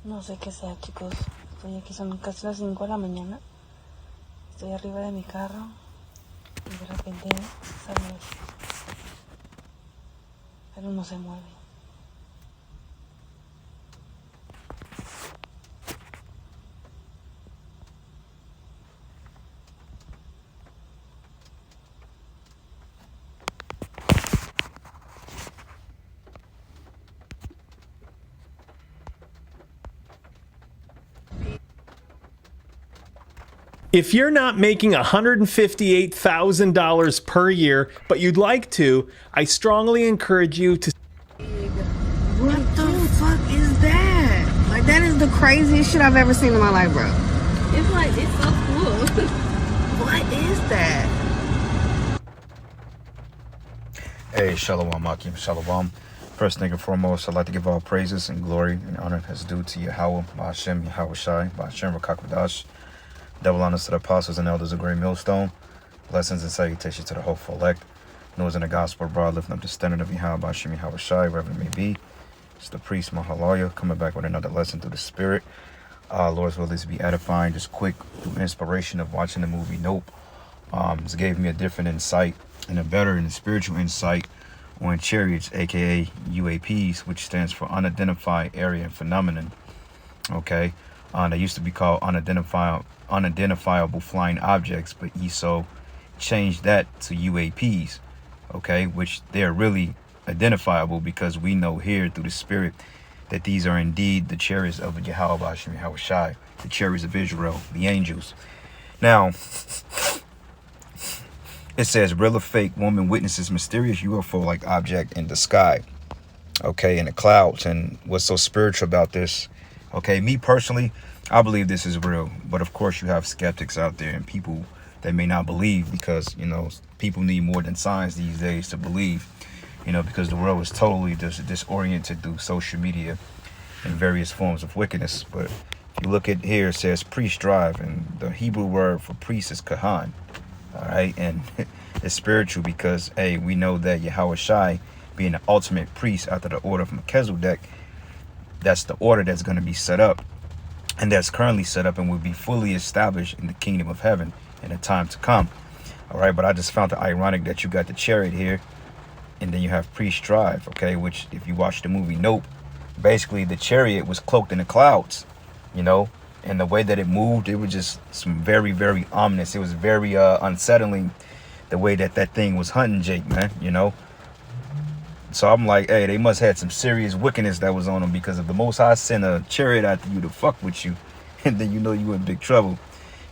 No sé qué sea, chicos. Estoy aquí, son casi las 5 de la mañana. Estoy arriba de mi carro y de repente sale eso. Pero no se mueve. If you're not making $158,000 per year, but you'd like to, I strongly encourage you to. What the fuck is that? Like, that is the craziest shit I've ever seen in my life, bro. It's like, it's so cool. What is that? Hey, Shalom, Akim, Shalom. First thing and foremost, I'd like to give all praises and glory and honor as due to Yahweh, Ba'ashem, Yahweh Shai, Ba'ashem, Rakakwadash. Double honors to the apostles and elders of Great Millstone. Blessings and salutations to the hopeful elect. Knows in the gospel abroad, lifting up the standard of Yahweh, Ba'ashem, Yahweh Shai, wherever it may be. It's the priest, Mahaloya, coming back with another lesson through the Spirit. Lord's will is be edifying. Just quick, through inspiration of watching the movie Nope. This gave me a different insight and a better and spiritual insight on chariots, aka UAPs, which stands for unidentified area phenomenon. Okay, they used to be called unidentifiable flying objects, but ESO changed that to UAPs. Okay, which they're really identifiable because we know here through the Spirit that these are indeed the chariots of Yahweh Ba'ashem Yahweh Shai, the chariots of Israel, the angels. Now, it says, real or fake, woman witnesses mysterious UFO-like object in the sky. Okay, in the clouds. And what's so spiritual about this? Okay, me personally, I believe this is real. But of course, you have skeptics out there and people that may not believe because, you know, people need more than signs these days to believe. You know, because the world is totally disoriented through social media and various forms of wickedness. But if you look at here, it says priest drive, and the Hebrew word for priest is kahan. All right, and it's spiritual because, hey, we know that Yahweh Shai, being the ultimate priest after the order of Melchizedek, that's the order that's going to be set up, and that's currently set up and will be fully established in the kingdom of heaven in the time to come. All right, but I just found it ironic that you got the chariot here, and then you have priest drive, okay, which if you watch the movie Nope, basically the chariot was cloaked in the clouds, you know, and the way that it moved, it was just some very, very ominous. It was very unsettling the way that that thing was hunting Jake, man, you know. So I'm like, hey, they must have had some serious wickedness that was on them, because if the Most High sent a chariot after you to fuck with you, and then you know you in big trouble,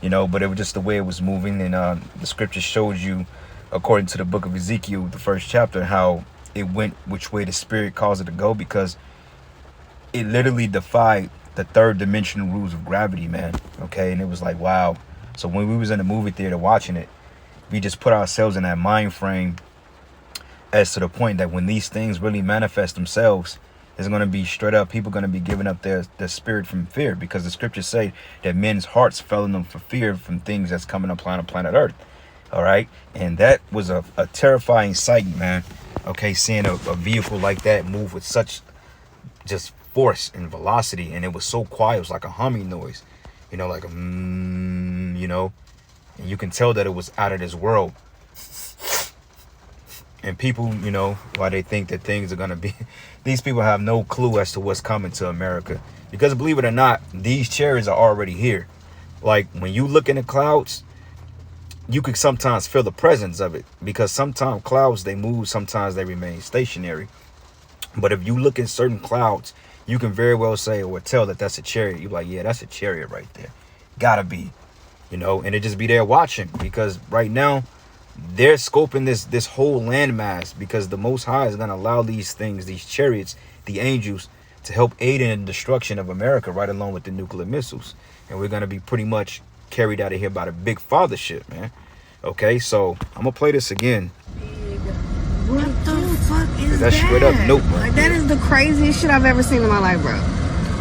you know. But it was just the way it was moving, and the scripture shows you, according to the book of Ezekiel, the first chapter, how it went which way the Spirit caused it to go, because it literally defied the third dimensional rules of gravity, man. Okay, and it was like, wow. So when we was in the movie theater watching it, we just put ourselves in that mind frame as to the point that when these things really manifest themselves, there's going to be straight up people going to be giving up their spirit from fear, because the scriptures say that men's hearts fell in them for fear from things that's coming upon planet Earth. All right, and that was a terrifying sight, man. Okay, seeing a vehicle like that move with such just force and velocity, and it was so quiet, it was like a humming noise, you know, like a you know, and you can tell that it was out of this world. And people, you know, why they think that things are going to be, these people have no clue as to what's coming to America, because believe it or not, these chariots are already here. Like when you look in the clouds, you could sometimes feel the presence of it, because sometimes clouds, they move, sometimes they remain stationary. But if you look in certain clouds, you can very well say or tell that that's a chariot. You're like, yeah, that's a chariot right there. Gotta be, you know, and it just be there watching, because right now they're scoping this whole landmass, because the Most High is going to allow these things, these chariots, the angels, to help aid in the destruction of America, right along with the nuclear missiles. And we're going to be pretty much carried out of here by the big fathership, man. Okay, so I'm going to play this again. What the fuck is That's straight up Nope, man. Like, that is the craziest shit I've ever seen in my life, bro.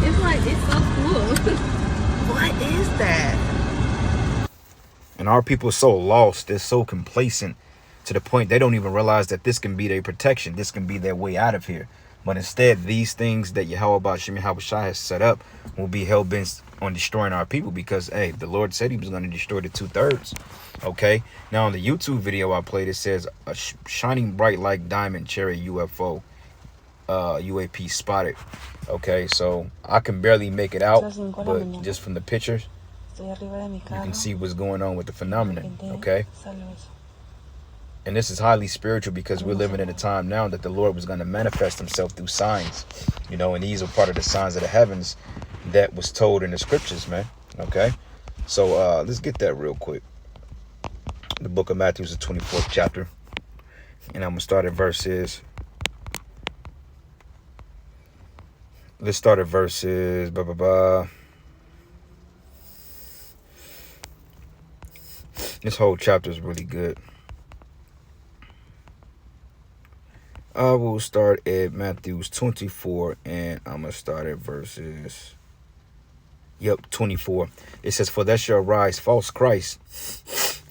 It's like, it's so cool. What is that? And our people are so lost, they're so complacent to the point they don't even realize that this can be their protection. This can be their way out of here. But instead, these things that Yahweh Shai has set up will be hell-bent on destroying our people because, hey, the Lord said he was going to destroy the 2/3. Okay? Now, on the YouTube video I played, it says, a shining bright like diamond chariot UFO, UAP spotted. Okay, so I can barely make it out, but just from the pictures, you can see what's going on with the phenomenon. Okay? And this is highly spiritual because we're living in a time now that the Lord was going to manifest himself through signs, you know, and these are part of the signs of the heavens that was told in the scriptures, man. Okay, so let's get that real quick. The book of Matthew is the 24th chapter, and I'm gonna start at verses. Let's start at verses. This whole chapter is really good. I will start at Matthew's 24, and I'm going to start at verses, 24. It says, for there shall rise false Christs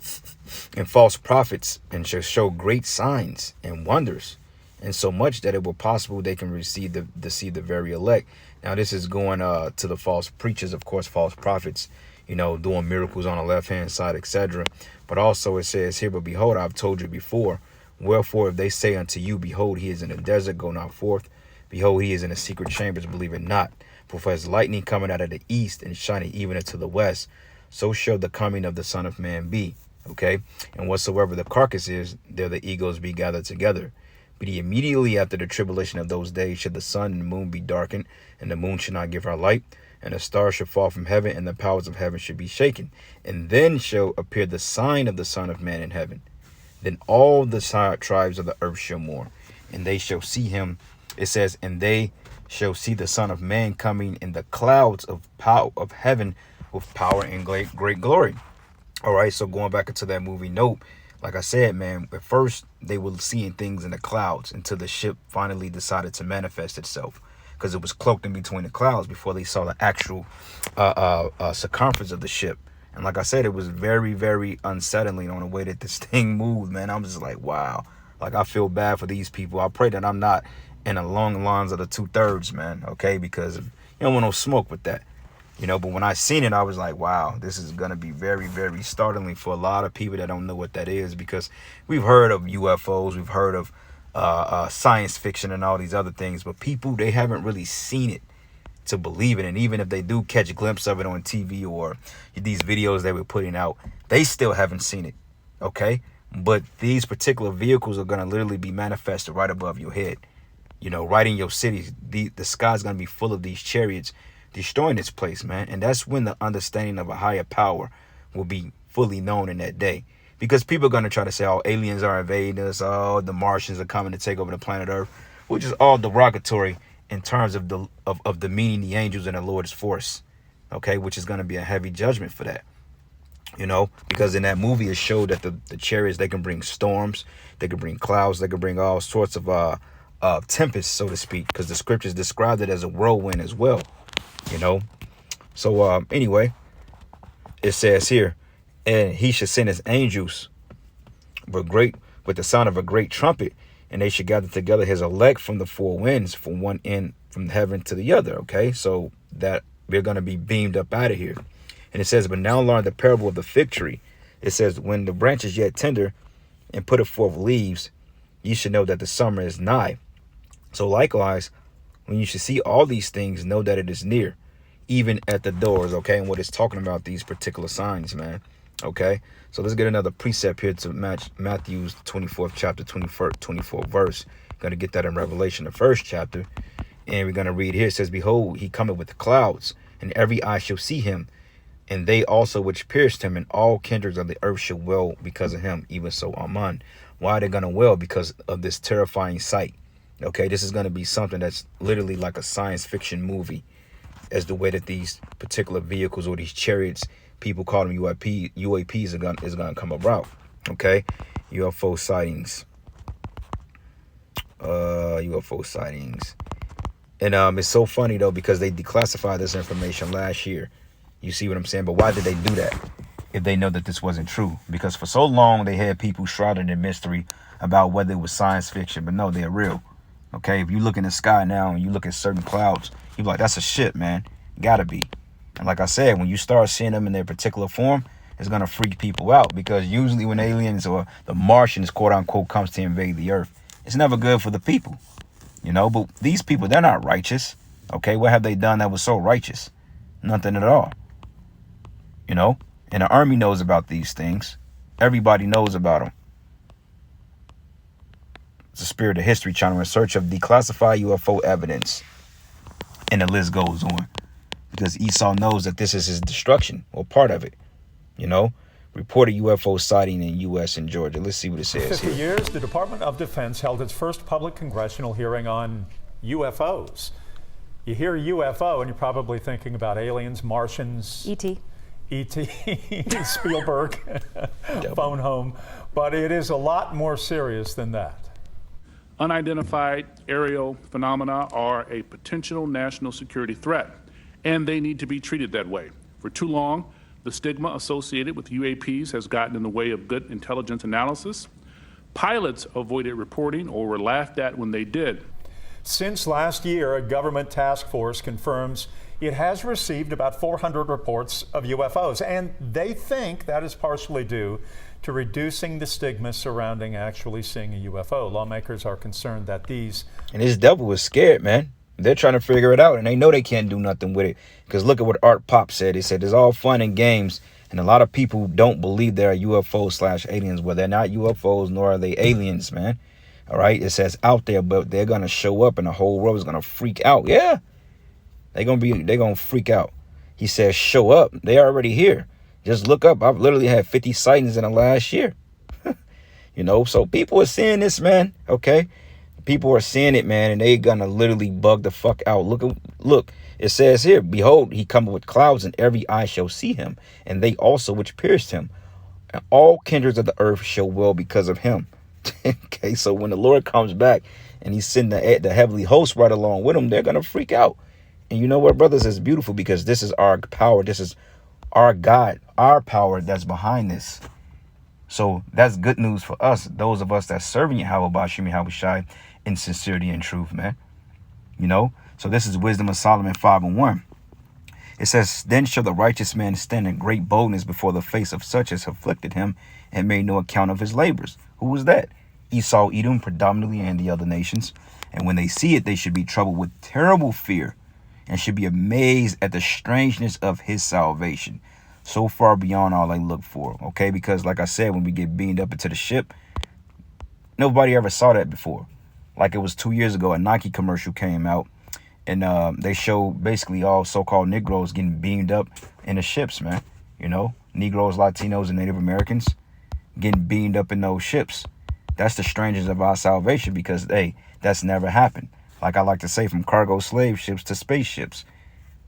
and false prophets, and shall show great signs and wonders, and so much that it will possible they can deceive the very elect. Now, this is going to the false preachers, of course, false prophets, you know, doing miracles on the left-hand side, etc. But also it says here, but behold, I've told you before. Wherefore, if they say unto you, behold, he is in the desert, go not forth. Behold, he is in the secret chambers, believe it not. For as lightning coming out of the east and shining even into the west, so shall the coming of the Son of Man be. Okay? And whatsoever the carcass is, there the eagles be gathered together. But immediately after the tribulation of those days shall the sun and the moon be darkened, and the moon shall not give her light, and the stars shall fall from heaven, and the powers of heaven shall be shaken. And then shall appear the sign of the Son of Man in heaven. Then all the tribes of the earth shall mourn, and they shall see him. It says, and they shall see the Son of Man coming in the clouds of heaven with power and great glory. All right, so going back into that movie Nope, like I said, man, at first they were seeing things in the clouds until the ship finally decided to manifest itself, because it was cloaked in between the clouds before they saw the actual circumference of the ship. And like I said, it was very, very unsettling on the way that this thing moved, man. I'm just like, wow. Like, I feel bad for these people. I pray that I'm not in the long lines of the 2/3, man, okay? Because you don't want no smoke with that, you know? But when I seen it, I was like, wow, this is going to be very, very startling for a lot of people that don't know what that is, because we've heard of UFOs, we've heard of science fiction and all these other things, but people, they haven't really seen it to believe it. And even if they do catch a glimpse of it on TV or these videos they were putting out, they still haven't seen it. Okay, but these particular vehicles are going to literally be manifested right above your head, you know, right in your city. The sky's going to be full of these chariots destroying this place, man. And that's when the understanding of a higher power will be fully known in that day, because people are going to try to say, oh, aliens are invading us, oh, the Martians are coming to take over the planet Earth, which is all derogatory in terms of the meaning the angels and the Lord's force, okay, which is going to be a heavy judgment for that, you know, because in that movie it showed that the chariots, they can bring storms, they can bring clouds, they can bring all sorts of tempests, so to speak, because the scriptures described it as a whirlwind as well, you know. So anyway, it says here, and he should send his angels with the sound of a great trumpet, and they should gather together his elect from the four winds, from one end from heaven to the other. Okay, so that we're going to be beamed up out of here. And it says, but now learn the parable of the fig tree. It says, when the branch is yet tender and putteth forth leaves, ye should know that the summer is nigh. So likewise, when you should see all these things, know that it is near, even at the doors. Okay, and what it's talking about, these particular signs, man. Okay, so let's get another precept here to match Matthew's 24th chapter, 24th verse. Going to get that in Revelation, the 1st chapter. And we're going to read here. It says, behold, he cometh with the clouds, and every eye shall see him, and they also which pierced him, and all kindreds of the earth shall wail because of him. Even so, amen. Why are they going to wail? Because of this terrifying sight. Okay, this is going to be something that's literally like a science fiction movie, as the way that these particular vehicles or these chariots, people call them UAPs, is going to come about. Okay, UFO sightings. UFO sightings. And it's so funny though, because they declassified this information last year. You see what I'm saying? But why did they do that if they know that this wasn't true? Because for so long they had people shrouded in mystery about whether it was science fiction, but no, they're real. Okay, if you look in the sky now and you look at certain clouds, you're like, that's a ship, man. Gotta be. And like I said, when you start seeing them in their particular form, it's gonna freak people out, because usually when aliens or the Martians, quote unquote, comes to invade the earth, it's never good for the people. You know, but these people, they're not righteous. Okay, what have they done that was so righteous? Nothing at all. You know, and the army knows about these things. Everybody knows about them. It's the Spirit of History Channel in search of declassified UFO evidence. And the list goes on. Because Esau knows that this is his destruction, or part of it. You know, reported UFO sighting in U.S. and Georgia. Let's see what it says 50 here. years, the Department of Defense held its first public congressional hearing on UFOs. You hear UFO and you're probably thinking about aliens, Martians, E.T. Spielberg, phone home. But it is a lot more serious than that. Unidentified aerial phenomena are a potential national security threat, and they need to be treated that way. For too long, the stigma associated with UAPs has gotten in the way of good intelligence analysis. Pilots avoided reporting or were laughed at when they did. Since last year, a government task force confirms it has received about 400 reports of UFOs, and they think that is partially due to reducing the stigma surrounding actually seeing a UFO. Lawmakers are concerned that these... And this devil is scared, man. They're trying to figure it out, and they know they can't do nothing with it. Because look at what Art Pop said. He said, it's all fun and games, and a lot of people don't believe they're UFO/aliens. Well, they're not UFOs, nor are they aliens, man. All right? It says out there, but they're going to show up, and the whole world is going to freak out. Yeah. They're going to freak out. He says, show up. They're already here. Just look up. I've literally had 50 sightings in the last year. You know, so people are seeing this, man. Okay. People are seeing it, man, and they gonna literally bug the fuck out. Look, it says here, behold, he cometh with clouds, and every eye shall see him, and they also which pierced him. And all kindreds of the earth shall wail because of him. Okay, so when the Lord comes back and he's sending the heavenly host right along with him, they're gonna freak out. And you know what, brothers, is beautiful, because this is our power. This is our God, our power that's behind this. So that's good news for us, those of us that's serving Yahweh Bashim Yahweh Shai in sincerity and truth, man. You know, so this is Wisdom of Solomon 5:1. It says, then shall the righteous man stand in great boldness before the face of such as afflicted him and made no account of his labors. Who was that? Esau, Edom, predominantly, and the other nations. And when they see it, they should be troubled with terrible fear and should be amazed at the strangeness of his salvation, so far beyond all they look for. Okay, because like I said, when we get beamed up into the ship, nobody ever saw that before. Like it was 2 years ago, a Nike commercial came out, and they showed basically all so-called Negroes getting beamed up in the ships, man. You know, Negroes, Latinos, and Native Americans getting beamed up in those ships. That's the strangeness of our salvation, because, hey, that's never happened. Like I like to say, from cargo slave ships to spaceships.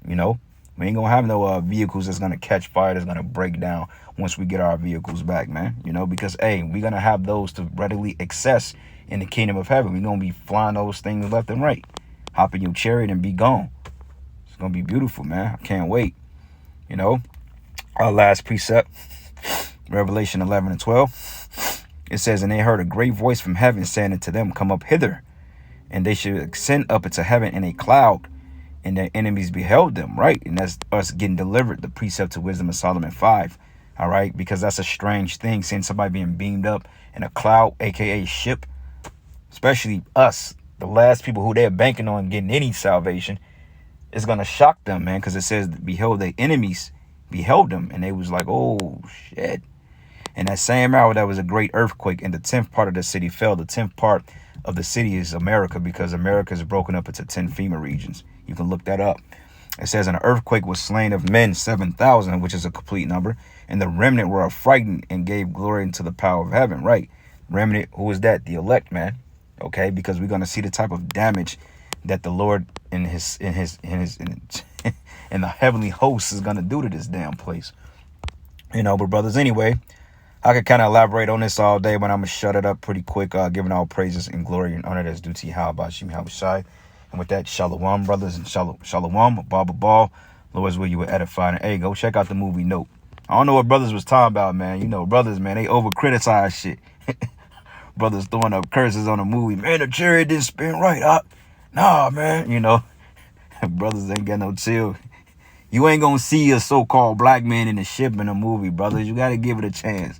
You know, we ain't gonna have no vehicles that's gonna catch fire, that's gonna break down once we get our vehicles back, man. You know, because, hey, we're gonna have those to readily access in the kingdom of heaven. We're gonna be flying those things left and right. Hop in your chariot and be gone. It's gonna be beautiful, man. I can't wait. You know, our last precept, Revelation 11:12. It says, and they heard a great voice from heaven saying unto them, come up hither. And they should ascend up into heaven in a cloud, and their enemies beheld them, right? And that's us getting delivered, the precept to Wisdom of Solomon 5, all right? Because that's a strange thing, seeing somebody being beamed up in a cloud, aka ship, especially us, the last people who they're banking on getting any salvation. It's going to shock them, man, because it says, behold, their enemies beheld them, and they was like, oh, shit. And that same hour, there was a great earthquake, and the 10th part of the city fell. The 10th part of the city is America, because America is broken up into 10 FEMA regions. You can look that up. It says, an earthquake was slain of men 7,000, which is a complete number. And the remnant were affrighted and gave glory into the power of heaven. Right. Remnant, who is that? The elect, man. Okay. Because we're going to see the type of damage that the Lord in the heavenly host is going to do to this damn place. You know, but brothers, anyway, I could kind of elaborate on this all day, but I'm going to shut it up pretty quick, giving all praises and glory and honor that's due to Yahweh Bashim Yahweh Shai. And with that, shalom, brothers, and shalom, ball. Lord's will you will edify. And hey, go check out the movie Nope. I don't know what brothers was talking about, man. You know, brothers, man, they over criticize shit. brothers throwing up curses on a movie. Man, the chariot didn't spin right. Nah, man, you know, brothers ain't got no chill. You ain't gonna see a so-called black man in a ship in a movie, brothers. You got to give it a chance.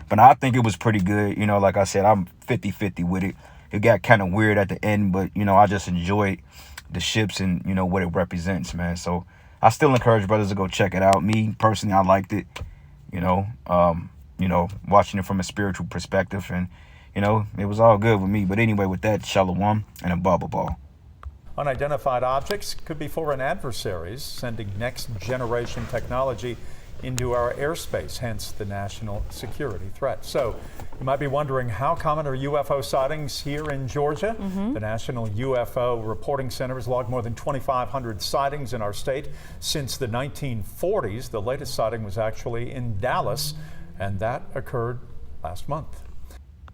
But I think it was pretty good. You know, like I said, I'm 50-50 with it. It got kind of weird at the end, but, you know, I just enjoyed the ships and, you know, what it represents, man. So I still encourage brothers to go check it out. Me, personally, I liked it, you know, watching it from a spiritual perspective. And, you know, it was all good with me. But anyway, with that, shalom and a bubble ball. Unidentified objects could be foreign adversaries sending next-generation technology into our airspace, hence the national security threat. So you might be wondering, how common are UFO sightings here in Georgia? The National UFO Reporting Center has logged more than 2,500 sightings in our state since the 1940s. The latest sighting was actually in Dallas, and that occurred last month.